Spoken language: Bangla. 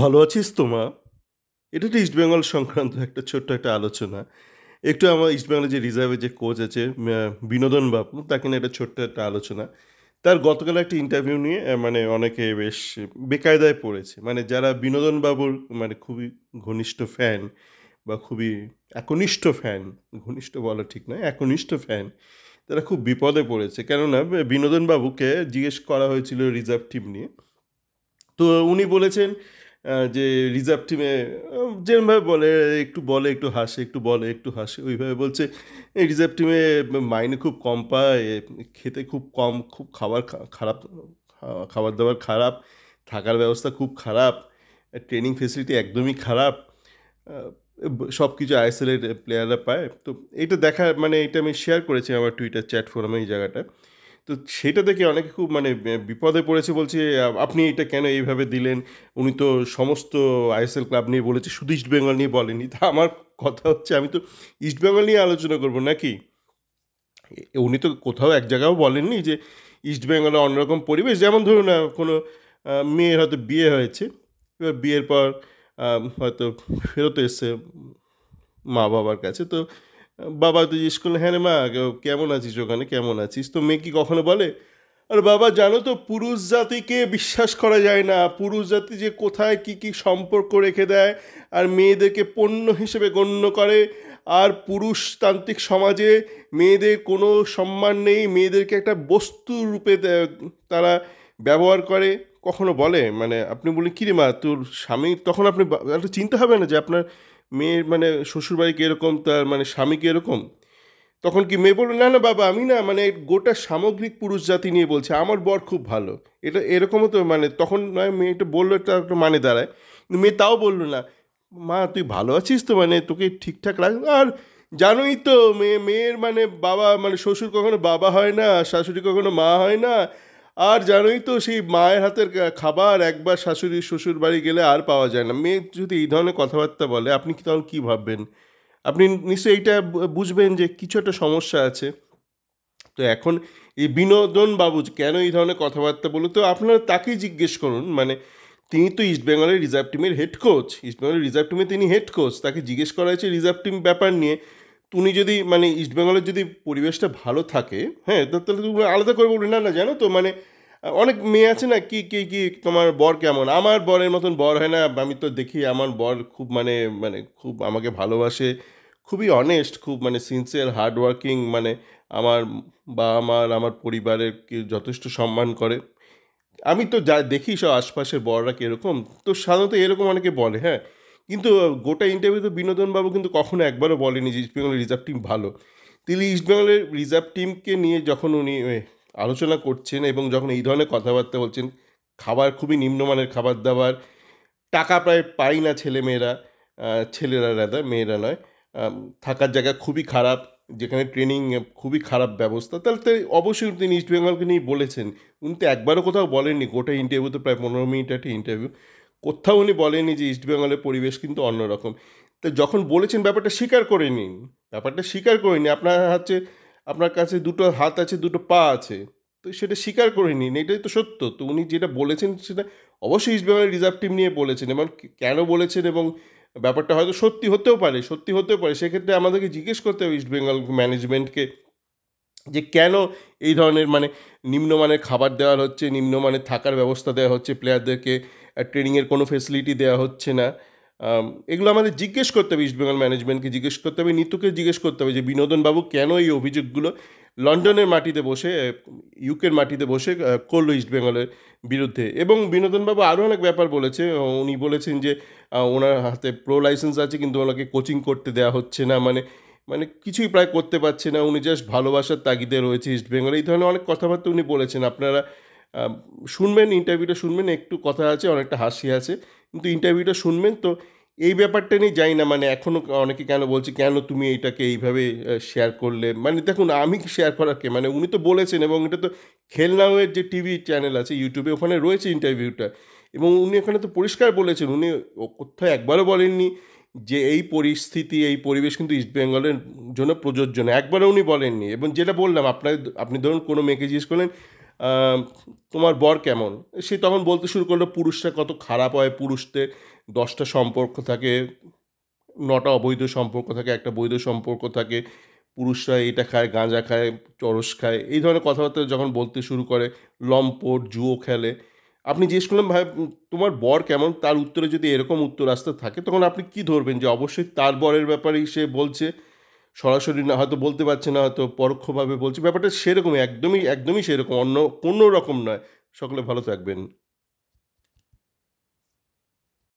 ভালো আছিস তো মা? এটা তো ইস্টবেঙ্গল সংক্রান্ত একটা ছোট্ট একটা আলোচনা। একটু আমার ইস্টবেঙ্গলের যে রিজার্ভে যে কোচ আছে বিনোদন বাবু, তাকে নিয়ে একটা ছোট্ট একটা আলোচনা। তার গতকাল একটা ইন্টারভিউ নিয়ে মানে অনেকে বেশ বেকায়দায় পড়েছে। মানে যারা বিনোদন বাবুর মানে খুবই ঘনিষ্ঠ ফ্যান বা খুবই একনিষ্ঠ ফ্যান, ঘনিষ্ঠ বলা ঠিক নয়, একনিষ্ঠ ফ্যান, তারা খুব বিপদে পড়েছে। কেননা বিনোদন বাবুকে জিজ্ঞেস করা হয়েছিল রিজার্ভ টিম নিয়ে। তো উনি বলেছেন যে রিজার্ভ টিমে যেরমভাবে বলে, একটু বলে একটু হাসে, একটু বলে একটু হাসে, ওইভাবে বলছে এই রিজার্ভ টিমে মাইনে খুব কম পায়, খেতে খুব কম, খুব খারাপ, খাবার দাবার খারাপ, থাকার ব্যবস্থা খুব খারাপ, ট্রেনিং ফেসিলিটি একদমই খারাপ, সব কিছু আইএসএলের প্লেয়াররা পায়। তো এটা দেখা মানে এটা আমি শেয়ার করেছি আমার টুইটার চ্যাট ফোরামে এই জায়গাটা। তো সেটা দেখে অনেকে খুব মানে বিপদে পড়েছে, বলছে আপনি এটা কেন এইভাবে দিলেন? উনি তো সমস্ত আইএসএল ক্লাব নিয়ে বলেছে, শুধু ইস্টবেঙ্গল নিয়ে বলেনি। তা আমার কথা হচ্ছে, আমি তো ইস্টবেঙ্গল নিয়ে আলোচনা করব নাকি? উনি তো কোথাও এক জায়গাও বলেননি যে ইস্টবেঙ্গলে অন্যরকম পরিবেশ। যেমন ধরুন কোনো মেয়ের হয়তো বিয়ে হয়েছে, এবার বিয়ের পর হয়তো ফেরত এসছে মা বাবার কাছে। তো বাবা তো জিজ্ঞেস করলেন, হ্যাঁ রে মা, কেমন আছিস ওখানে, কেমন আছিস? তো মেয়ে কি কখনো বলে, আর বাবা জানো তো পুরুষ জাতিকে বিশ্বাস করা যায় না, পুরুষ জাতি যে কোথায় কি কি সম্পর্ক রেখে দেয়, আর মেয়েদেরকে পণ্য হিসেবে গণ্য করে, আর পুরুষতান্ত্রিক সমাজে মেয়েদের কোনো সম্মান নেই, মেয়েদেরকে একটা বস্তু রূপে তারা ব্যবহার করে? কখনো বলে? মানে আপনি বলেন কী রে মা, তোর স্বামী, তখন আপনি একটা চিন্তা হবে না যে আপনার মেয়ের মানে শ্বশুরবাড়ি কীরকম, তার মানে স্বামী কীরকম? তখন কি মেয়ে বলল, না না বাবা, আমি না মানে গোটা সামগ্রিক পুরুষ জাতি নিয়ে বলছি, আমার বর খুব ভালো। এটা এরকমও তো মানে তখন নয় মেয়েটা বললো, একটা একটা মানে দাঁড়ায়। কিন্তু মেয়ে তাও বললো না, মা তুই ভালো আছিস তো, মানে তোকে ঠিকঠাক রাখ। আর জানোই তো মেয়ের মানে বাবা মানে শ্বশুর কখনো বাবা হয় না, শাশুড়ি কখনো মা হয় না। আর জানোই তো সেই মায়ের হাতের খাবার একবার শাশুড়ি শ্বশুর বাড়ি গেলে আর পাওয়া যায় না। মেয়ে যদি এই ধরনের কথাবার্তা বলে, আপনি কি তখন কী ভাববেন? আপনি নিশ্চয়ই এইটা বুঝবেন যে কিছু একটা সমস্যা আছে। তো এখন এই বিনোদন বাবু কেন এই ধরনের কথাবার্তা বলল, তো আপনারা তাকেই জিজ্ঞেস করুন। মানে তিনি তো ইস্টবেঙ্গলের রিজার্ভ টিমের হেড কোচ, ইস্টবেঙ্গলের রিজার্ভ টিমে তিনি হেড কোচ, তাকে জিজ্ঞেস করা হয়েছে রিজার্ভ টিম ব্যাপার নিয়ে। উনি যদি মানে ইস্টবেঙ্গলের যদি পরিবেশটা ভালো থাকে, হ্যাঁ, তাহলে তুমি আলাদা করে বলবেন, না না জানো তো মানে অনেক মেয়ে আছে না, কি কি কি তোমার বর কেমন? আমার বরের মতন বর হয় না, আমি তো দেখি আমার বর খুব মানে মানে খুব আমাকে ভালোবাসে, খুবই অনেস্ট, খুব মানে সিনসিয়ার, হার্ড ওয়ার্কিং, মানে আমার বাবা মার, আমার পরিবারের যথেষ্ট সম্মান করে। আমি তো যা দেখি সব আশপাশের বড়রা কীরকম, তো সাধারণত এরকম অনেকে বলে, হ্যাঁ। কিন্তু গোটা ইন্টারভিউতে বিনোদনবাবু কিন্তু কখনো একবারও বলেনি যে ইস্টবেঙ্গলের রিজার্ভ টিম ভালো। তিনি ইস্টবেঙ্গলের রিজার্ভ টিমকে নিয়ে যখন উনি আলোচনা করছেন এবং যখন এই ধরনের কথাবার্তা বলছেন, খাবার খুবই নিম্নমানের খাবার দাবার, টাকা প্রায় পায় না ছেলেমেয়েরা, ছেলেরা রাদার, মেয়েরা নয়। আম থাকার জায়গা খুবই খারাপ, যেখানে ট্রেনিং খুবই খারাপ ব্যবস্থা। তাহলে তো অবশ্যই তিনি ইস্ট বেঙ্গলকে নিয়ে বলেছেন। উনি তো একবারও কোথাও বলেননি, গোটা ইন্টারভিউতে প্রায় ১৫ মিনিট একটা ইন্টারভিউ। কোথাও উনি বলেননি যে ইস্ট বেঙ্গলের পরিবেশ কিন্তু অন্যরকম। তো যখন বলেছেন ব্যাপারটা স্বীকার করে নিন। ব্যাপারটা স্বীকার করে নিন। আপনার কাছে দুটো হাত আছে, দুটো পা আছে। তো সেটা স্বীকার করে নিন। এটাই তো সত্য। তো উনি যেটা বলেছেন সেটা অবশ্যই ইস্ট বেঙ্গলের রিজার্ভ টিম নিয়ে বলেছেন, এবং কেন বলেছেন, এবং ব্যাপারটা হয়তো সত্যি হতেও পারে, সত্যি হতেও পারে। সেক্ষেত্রে আমাদেরকে জিজ্ঞেস করতে হবে ইস্ট বেঙ্গল ম্যানেজমেন্টকে যে কেন এই ধরনের মানে নিম্নমানের খাবার দেওয়া হচ্ছে, নিম্নমানের থাকার ব্যবস্থা দেওয়া হচ্ছে প্লেয়ারদেরকে, ট্রেনিংয়ের কোনো ফেসিলিটি দেওয়া হচ্ছে না। এগুলো আমাদের জিজ্ঞেস করতে হবে, ইস্টবেঙ্গল ম্যানেজমেন্টকে জিজ্ঞেস করতে হবে, নিতুকে জিজ্ঞেস করতে হবে যে বিনোদনবাবু কেন এই অভিযোগগুলো লন্ডনের মাটিতে বসে, ইউকের মাটিতে বসে করলো ইস্টবেঙ্গলের বিরুদ্ধে। এবং বিনোদনবাবু আরও অনেক ব্যাপার বলেছে। উনি বলেছেন যে ওনার হাতে প্রো লাইসেন্স আছে, কিন্তু ওনাকে কোচিং করতে দেওয়া হচ্ছে না, মানে মানে কিছুই প্রায় করতে পারছে না, উনি জাস্ট ভালোবাসার তাগিদে রয়েছে ইস্টবেঙ্গলে। এই ধরনের অনেক কথাবার্তা উনি বলেছেন। আপনারা শুনবেন, ইন্টারভিউটা শুনবেন, একটু কথা আছে, অনেকটা হাসি আছে, কিন্তু ইন্টারভিউটা শুনবেন। তো এই ব্যাপারটা নিয়ে যাই না, মানে এখনও অনেকে কেন বলছে, কেন তুমি এইটাকে এইভাবে শেয়ার করলে? মানে দেখুন, আমি কি শেয়ার করার কে? মানে উনি তো বলেছেন, এবং এটা তো খেলনাওয়ের যে টিভি চ্যানেল আছে ইউটিউবে, ওখানে রয়েছে ইন্টারভিউটা, এবং উনি এখানে তো পরিষ্কার বলেছেন, উনি কোথাও একবারও বলেননি যে এই পরিস্থিতি, এই পরিবেশ কিন্তু ইস্টবেঙ্গলের জন্য প্রযোজ্য না, একবারও উনি বলেননি। এবং যেটা বললাম, আপনি ধরুন কোনো মেয়েকে জিজ্ঞেস করলেন, আম তোমার বর কেমন? সে তখন বলতে শুরু করলো পুরুষরা কত খারাপ হয়, পুরুষদের ১০ টা সম্পর্ক থাকে, ৯ টা অবৈধ সম্পর্ক থাকে, একটা বৈধ সম্পর্ক থাকে। পুরুষরা এটা খায়, গাঁজা খায়, চরস খায়। এই ধরনের কথাবার্তা যখন বলতে শুরু করে, লম্পট, জুয়ো খেলে। আপনি জিজ্ঞেস করলেন, "ভাই তোমার বর কেমন?" তার উত্তরে যদি এরকম উত্তর আসতে থাকে, তখন আপনি কি ধরবেন? যে অবশ্যই তার বরের ব্যাপারেই সে বলছে। সরাসরি না হয়তো বলতে পারছে না, হয়তো পরোক্ষভাবে বলছে। ব্যাপারটা সেরকমই, একদমই সেরকম। অন্য কোনো রকম নয়। সকলে ভালো থাকবেন।